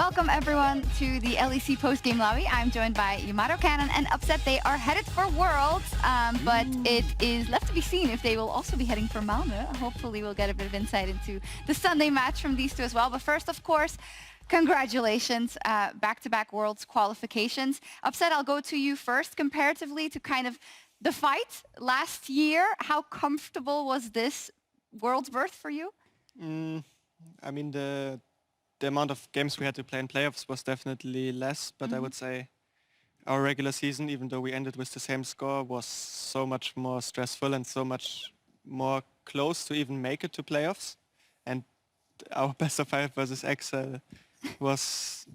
Welcome everyone to the LEC post-game lobby. I'm joined by YamatoCannon and Upset. They are headed for Worlds, but it is left to be seen if they will also be heading for Malmö. Hopefully we'll get a bit of insight into the Sunday match from these two as well. But first, of course, congratulations, back-to-back Worlds qualifications. Upset, I'll go to you first. Comparatively to kind of the fight last year, how comfortable was this Worlds berth for you? I mean, the amount of games we had to play in playoffs was definitely less, but I would say our regular season, even though we ended with the same score, was so much more stressful and so much more close to even make it to playoffs. And our best of 5 versus Excel was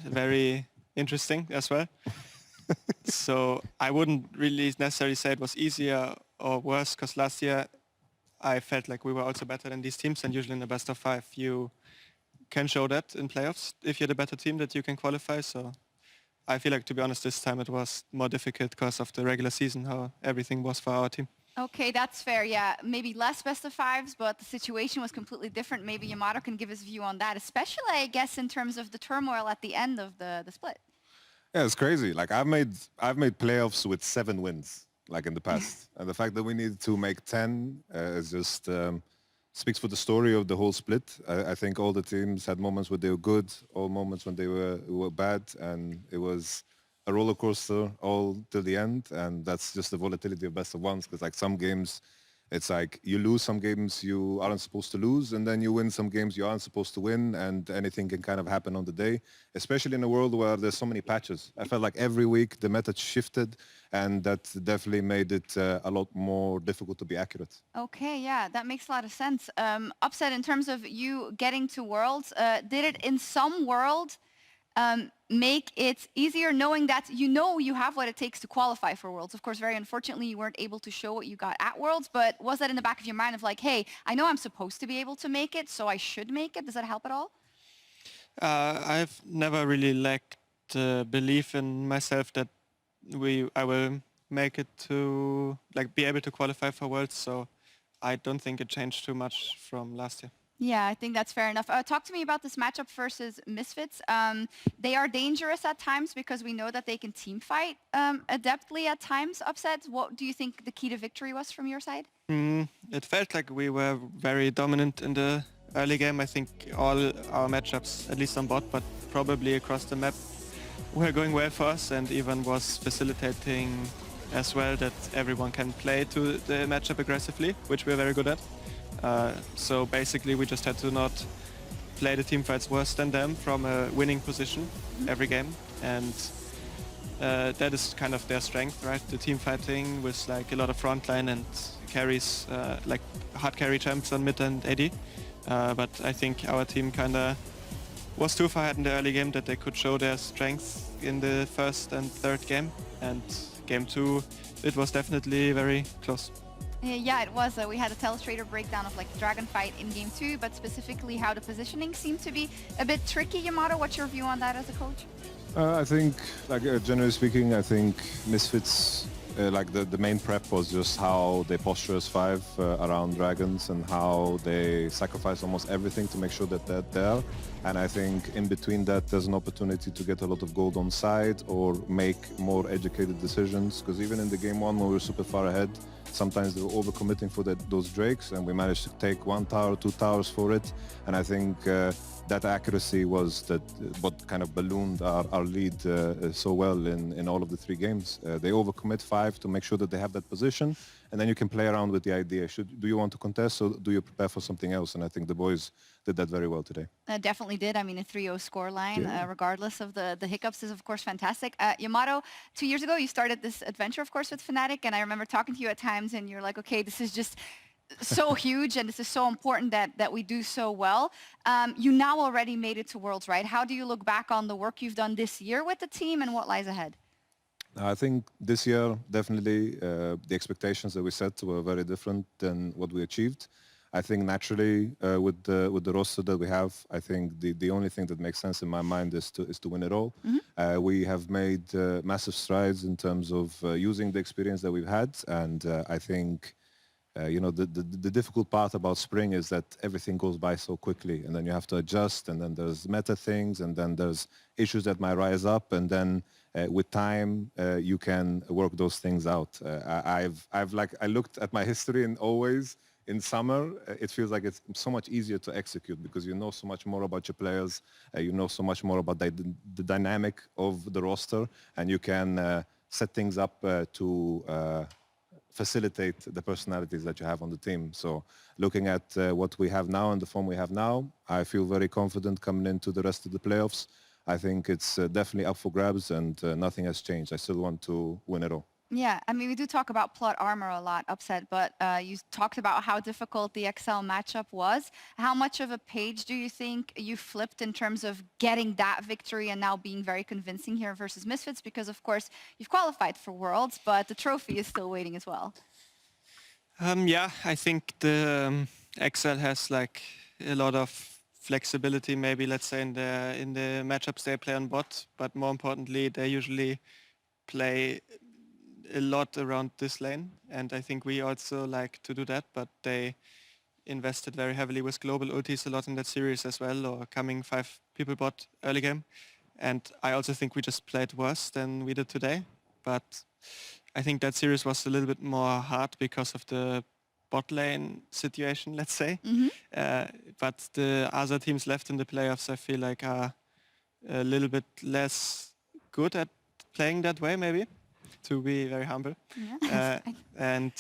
very interesting as well. So I wouldn't really necessarily say it was easier or worse, because last year I felt like we were also better than these teams, and usually in the best of 5 you can show that in playoffs if you're the better team that you can qualify. So I feel like, to be honest, this time it was more difficult because of the regular season, how everything was for our team. Okay, that's fair. Yeah, maybe less best of 5s, but the situation was completely different. Maybe Yamato can give his view on that, especially, I guess, in terms of the turmoil at the end of the split. Yeah, it's crazy. Like I've made playoffs with 7 wins, like in the past, and the fact that we needed to make 10 is just speaks for the story of the whole split. I think all the teams had moments where they were good, all moments when they were bad, and it was a roller coaster all till the end. And that's just the volatility of best of ones, because like some games, it's like you lose some games you aren't supposed to lose, and then you win some games you aren't supposed to win, and anything can kind of happen on the day, especially in a world where there's so many patches. I felt like every week the meta shifted, and that definitely made it a lot more difficult to be accurate. Okay, yeah, that makes a lot of sense. Upset, in terms of you getting to Worlds, did it in some world make it easier, knowing that you have what it takes to qualify for Worlds? Of course, very unfortunately, you weren't able to show what you got at Worlds, but was that in the back of your mind of like, hey, I know I'm supposed to be able to make it, so I should make it? Does that help at all? I've never really lacked belief in myself that I will make it to be able to qualify for Worlds, so I don't think it changed too much from last year. Yeah, I think that's fair enough. Talk to me about this matchup versus Misfits. They are dangerous at times because we know that they can team fight adeptly at times. Upset, what do you think the key to victory was from your side? It felt like we were very dominant in the early game. I think all our matchups, at least on bot, but probably across the map, were going well for us, and even was facilitating as well that everyone can play to the matchup aggressively, which we're very good at. So basically we just had to not play the team fights worse than them from a winning position every game, and that is kind of their strength, right? The team fighting with like a lot of frontline and carries, like hard carry champs on mid and AD. But I think our team kind of was too far ahead in the early game that they could show their strengths in the first and third game, and game 2 it was definitely very close. Yeah, it was. We had a Telestrator breakdown of like the Dragon fight in game 2, but specifically how the positioning seemed to be a bit tricky. Yamato, what's your view on that as a coach? I think, like generally speaking, I think Misfits, like the main prep was just how they posture as 5 around Dragons, and how they sacrifice almost everything to make sure that they're there. And I think in between that, there's an opportunity to get a lot of gold on side or make more educated decisions. Because even in the game 1, when we were super far ahead, sometimes they were overcommitting for those Drakes, and we managed to take 1 tower, 2 towers for it. And I think that accuracy was what kind of ballooned our lead so well in all of the 3 games. They overcommit 5 to make sure that they have that position, and then you can play around with the idea. Do you want to contest, or do you prepare for something else? And I think the boys did that very well today. Definitely did. I mean, a 3-0 scoreline, regardless of the hiccups, is of course fantastic. Yamato, 2 years ago, you started this adventure, of course, with Fnatic, and I remember talking to you at times, and you're like, okay, this is just so huge, and this is so important that we do so well. You now already made it to Worlds, right? How do you look back on the work you've done this year with the team, and what lies ahead? I think this year, definitely, the expectations that we set were very different than what we achieved. I think naturally, with the roster that we have, I think the only thing that makes sense in my mind is to win it all. We have made massive strides in terms of using the experience that we've had, and I think the difficult part about spring is that everything goes by so quickly, and then you have to adjust, and then there's meta things, and then there's issues that might rise up, and then with time you can work those things out. I looked at my history, and always in summer it feels like it's so much easier to execute because you know so much more about your players, you know so much more about the dynamic of the roster, and you can set things up to facilitate the personalities that you have on the team. So looking at what we have now and the form we have now, I feel very confident coming into the rest of the playoffs. I think it's definitely up for grabs, and nothing has changed. I still want to win it all. Yeah, I mean, we do talk about plot armor a lot, Upset, but you talked about how difficult the XL matchup was. How much of a page do you think you flipped in terms of getting that victory and now being very convincing here versus Misfits? Because, of course, you've qualified for Worlds, but the trophy is still waiting as well. Yeah, I think the XL has like a lot of flexibility, maybe let's say in the matchups they play on bot, but more importantly, they usually play a lot around this lane, and I think we also like to do that, but they invested very heavily with global ultis a lot in that series as well, or coming 5 people bot early game, and I also think we just played worse than we did today, but I think that series was a little bit more hard because of the bot lane situation, let's say. But the other teams left in the playoffs, I feel like are a little bit less good at playing that way, maybe, to be very humble. Yeah. And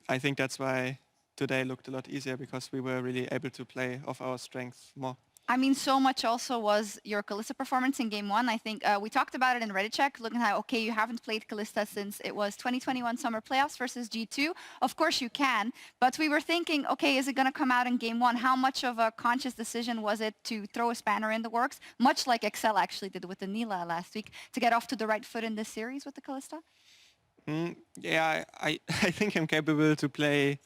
I think that's why today looked a lot easier, because we were really able to play off our strengths more. I mean, so much also was your Kalista performance in game 1. I think we talked about it in Reddit check, looking at, okay, you haven't played Kalista since it was 2021 Summer Playoffs versus G2. Of course you can, but we were thinking, okay, is it going to come out in game 1? How much of a conscious decision was it to throw a spanner in the works, much like Excel actually did with the Nila last week, to get off to the right foot in this series with the Kalista? Yeah, I think I'm capable to play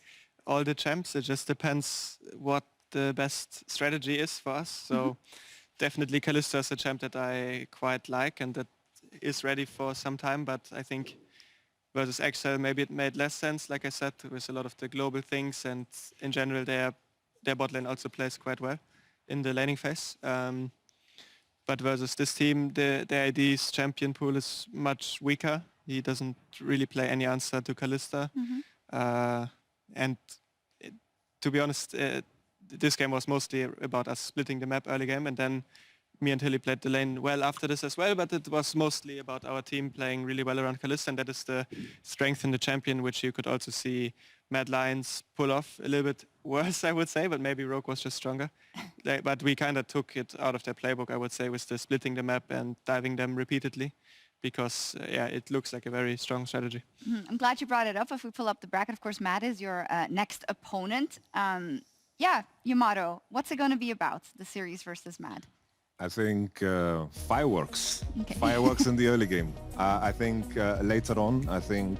all the champs. It just depends what the best strategy is for us. So definitely Kalista is a champ that I quite like and that is ready for some time, but I think versus Excel maybe it made less sense, like I said, with a lot of the global things, and in general their bot lane also plays quite well in the laning phase. But versus this team, the ID's champion pool is much weaker. He doesn't really play any answer to Kalista. And to be honest, this game was mostly about us splitting the map early game, and then me and Hilly played the lane well after this as well, but it was mostly about our team playing really well around Kalista, and that is the strength in the champion, which you could also see Mad Lions pull off a little bit worse, I would say, but maybe Rogue was just stronger. But we kind of took it out of their playbook, I would say, with the splitting the map and diving them repeatedly, because yeah, it looks like a very strong strategy. I'm glad you brought it up. If we pull up the bracket, of course, Matt is your next opponent. Yeah, Yamato, what's it going to be about, the series versus Mad? I think fireworks. Okay. Fireworks in the early game. I think later on, I think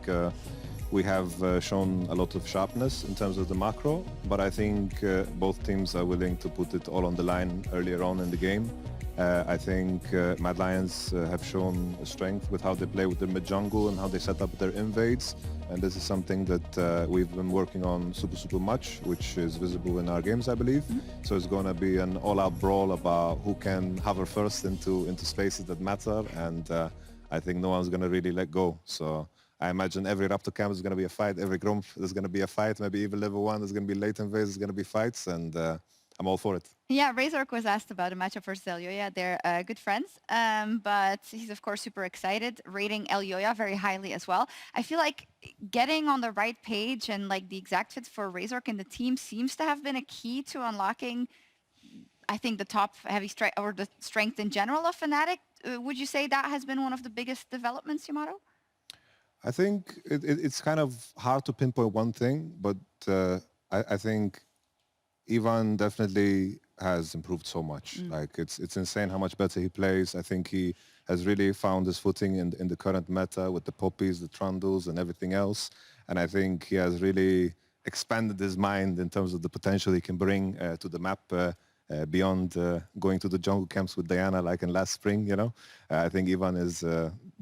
we have shown a lot of sharpness in terms of the macro, but I think both teams are willing to put it all on the line earlier on in the game. I think Mad Lions have shown strength with how they play with their mid-jungle and how they set up their invades. And this is something that we've been working on super much, which is visible in our games, I believe. So it's going to be an all-out brawl about who can hover first into spaces that matter. And I think no one's going to really let go. So I imagine every Raptor camp is going to be a fight. Every Gromp there's going to be a fight. Maybe even level 1 there's going to be late invades, there's going to be fights. And I'm all for it. Yeah, Razork was asked about a matchup versus Elyoya. They're good friends, but he's of course super excited, rating Elyoya very highly as well. I feel like getting on the right page and like the exact fits for Razork and the team seems to have been a key to unlocking, I think, the top heavy strike or the strength in general of Fnatic. Would you say that has been one of the biggest developments, Yamato? I think it's kind of hard to pinpoint one thing, but I think Ivan definitely has improved so much. Like it's insane how much better he plays. I think he has really found his footing in the current meta with the poppies, the trundles, and everything else. And I think he has really expanded his mind in terms of the potential he can bring to the map beyond going to the jungle camps with Diana like in last spring. You know, I think Ivan is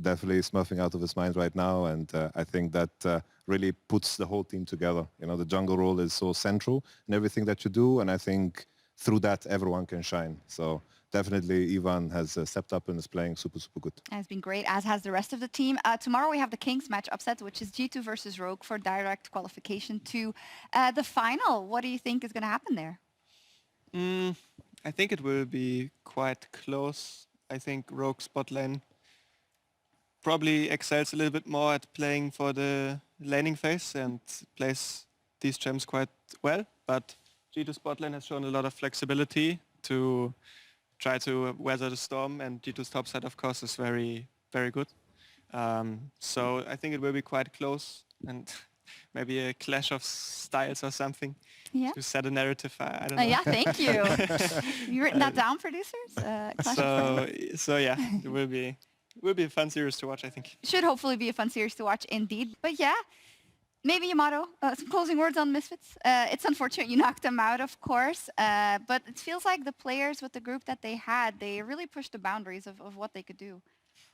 definitely smurfing out of his mind right now, and I think that really puts the whole team together. You know, the jungle role is so central in everything that you do, and I think through that everyone can shine. So definitely Ivan has stepped up and is playing super, super good. Has been great, as has the rest of the team. Tomorrow we have the Kings match Upset, which is G2 versus Rogue for direct qualification to the final. What do you think is going to happen there? I think it will be quite close. I think Rogue bot lane probably excels a little bit more at playing for the laning phase and plays these gems quite well. But G2 bot lane has shown a lot of flexibility to try to weather the storm, and G2's top side, of course, is very, very good. So I think it will be quite close, and maybe a clash of styles or something to set a narrative. I don't know. Yeah, thank you. You written that down, producers? So yeah, it will be a fun series to watch, I think. Should hopefully be a fun series to watch indeed. But yeah, maybe Yamato, some closing words on Misfits. It's unfortunate you knocked them out, of course, but it feels like the players with the group that they had, they really pushed the boundaries of what they could do.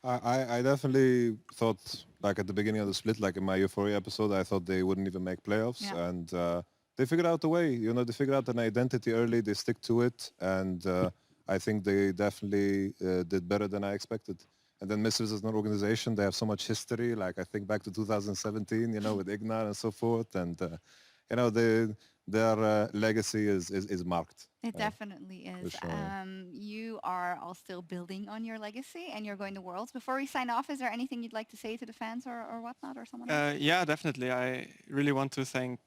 I definitely thought, like at the beginning of the split, like in my Euphoria episode, I thought they wouldn't even make playoffs. Yeah. And they figured out a way. You know, they figured out an identity early, they stick to it. And I think they definitely did better than I expected. And then Misfits as an organization, they have so much history. Like I think back to 2017, you know, with Ignar and so forth. And, you know, their legacy is marked. It definitely is. Sure, yeah. You are all still building on your legacy and you're going to Worlds. Before we sign off, is there anything you'd like to say to the fans or whatnot or someone else? Yeah, definitely. I really want to thank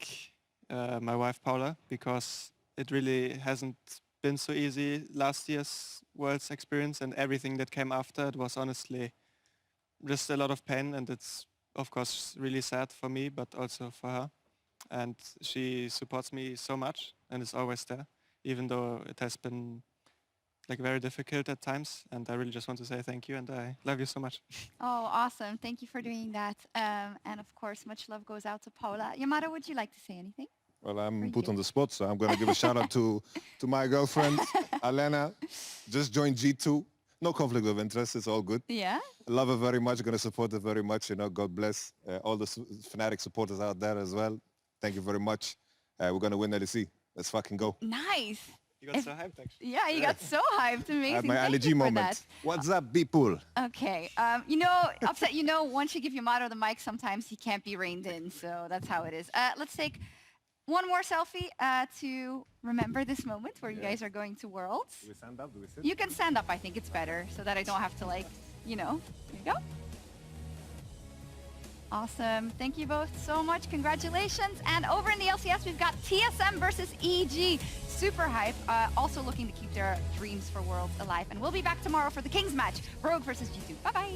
my wife Paula, because it really hasn't been so easy last year's Worlds experience, and everything that came after it was honestly just a lot of pain, and it's of course really sad for me but also for her. And she supports me so much and is always there, even though it has been like very difficult at times. And I really just want to say thank you, and I love you so much. Oh, awesome. Thank you for doing that. And of course, much love goes out to Paula. Yamato, would you like to say anything? Well, I'm put on the spot, so I'm going to give a shout out to my girlfriend, Alena. Just joined G2. No conflict of interest. It's all good. Yeah. Love her very much. Going to support her very much. You know, God bless all the Fnatic supporters out there as well. Thank you very much. We're going to win LEC. Let's fucking go. Nice. You got so hyped, actually. Yeah, you got so hyped. Amazing. I had my Thank allergy you for moment. that. What's up, people? Okay. You know, Upset, you know, once you give Yamato the mic, sometimes he can't be reined in. So that's how it is. Let's take one more selfie to remember this moment where you guys are going to Worlds. Do we stand up? Do we sit? You can stand up. I think it's better so that I don't have to, like, you know. There you go. Awesome. Thank you both so much. Congratulations. And over in the LCS, we've got TSM versus EG. Super hype. Also looking to keep their dreams for Worlds alive. And we'll be back tomorrow for the Kings match. Rogue versus G2. Bye-bye.